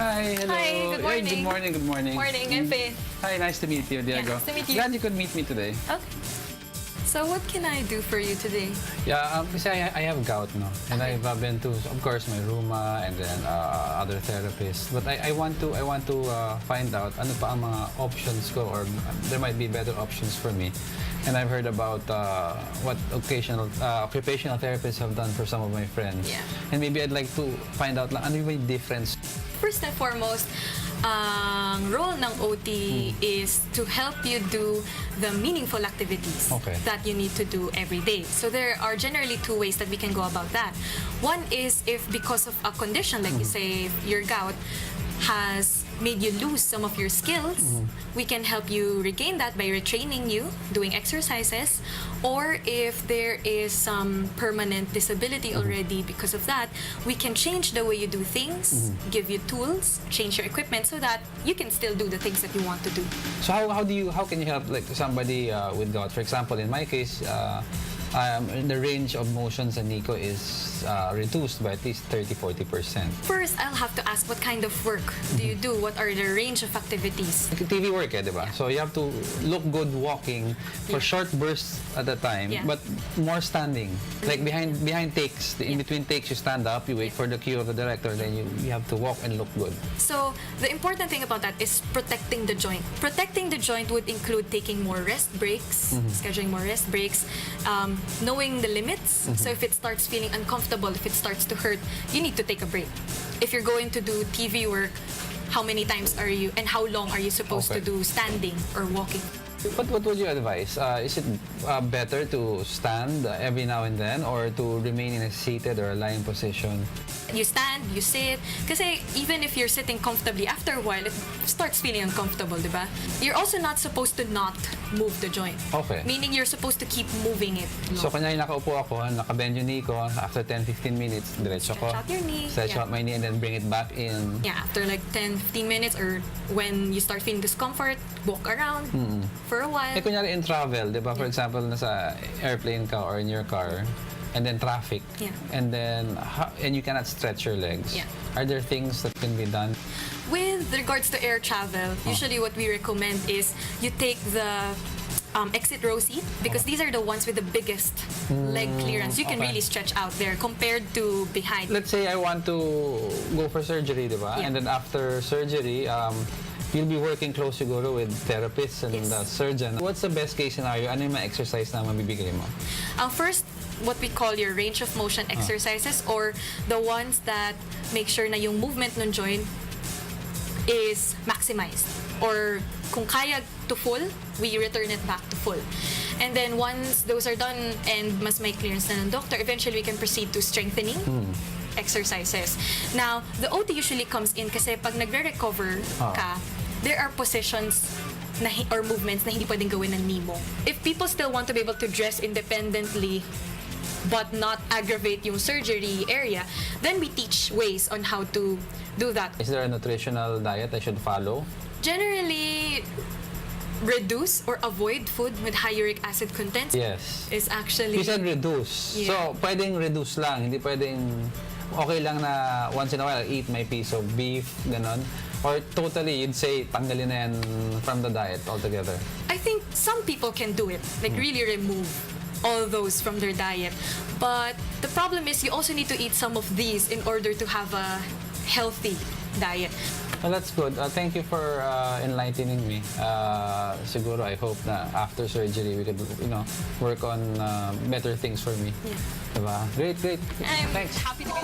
Hi, hello. Hi, good morning. Hey, good morning, good morning. Morning, I'm Faith. Hi, nice to meet you, Diego. nice to meet you. Glad you could meet me today. Okay. So what can I do for you today? Yeah, kasi I have gout, no? And I've been to, of course, my rheuma and then other therapists. But I want to find out ano pa ang mga options ko, or there might be better options for me. And I've heard about what occupational therapists have done for some of my friends. Yeah. And maybe I'd like to find out ano yung difference. First and foremost, ang role ng OT is to help you do the meaningful activities that you need to do every day. So there are generally two ways that we can go about that. One is if because of a condition, like you say, your gout has made you lose some of your skills, we can help you regain that by retraining you, doing exercises. Or if there is some permanent disability already because of that, we can change the way you do things, give you tools, change your equipment so that you can still do the things that you want to do. So how can you help like somebody with gout? For example, in my case, the range of motion sa Nico is reduced by at least 30-40%. First, I'll have to ask what kind of work do you do? What are the range of activities? TV work, diba? So you have to look good walking for short bursts at a time, but more standing. Like behind takes, in between takes, you stand up, you wait for the cue of the director, then you have to walk and look good. So the important thing about that is protecting the joint. Protecting the joint would include taking more rest breaks, scheduling more rest breaks, knowing the limits. So if it starts feeling uncomfortable, if it starts to hurt, you need to take a break. If you're going to do TV work, how many times are you and how long are you supposed to do standing or walking? What would you advise? Is it better to stand every now and then, or to remain in a seated or a lying position? You stand, you sit. Kasi even if you're sitting comfortably, after a while, it starts feeling uncomfortable, diba? You're also not supposed to not move the joint. Okay. Meaning you're supposed to keep moving it. So, kanya nakaupo ako, nakabend yung knee ko, after 10-15 minutes, diretso ko. Stretch out your knee. Stretch out my knee and then bring it back in. Yeah, after like 10-15 minutes or when you start feeling discomfort, walk around for a while. Eh, kunyari in travel, diba? For example, nasa airplane ka or in your car, and then traffic, and then and you cannot stretch your legs. Are there things that can be done? With regards to air travel, usually what we recommend is you take the exit row seat, because these are the ones with the biggest leg clearance. You can really stretch out there compared to behind. Let's say I want to go for surgery, diba? And then after surgery, you'll be working close siguro with therapists and the surgeon. What's the best case scenario? Ano yung mga exercise na mabibigay mo? First, what we call your range of motion exercises, or the ones that make sure na yung movement ng joint is maximized. Or kung kaya to full, we return it back to full. And then once those are done and mas may clearance na ng doctor, eventually we can proceed to strengthening exercises. Now, the OT usually comes in kasi pag nagre-recover ka, there are positions or movements na hindi pwedeng gawin ng knee mo. If people still want to be able to dress independently but not aggravate yung surgery area, then we teach ways on how to do that. Is there a nutritional diet I should follow? Generally, reduce or avoid food with high uric acid content. Yes. Is actually... You said reduce. So, pwedeng reduce lang. Hindi pwedeng okay lang na once in a while I'll eat my piece of beef, ganon. Or totally, you'd say, tanggalin na yan from the diet altogether. I think some people can do it. Like really remove all those from their diet. But the problem is you also need to eat some of these in order to have a healthy diet. Well, that's good. Thank you for enlightening me. Siguro, I hope na after surgery we could, work on better things for me. Diba? Great. I'm Thanks. happy to be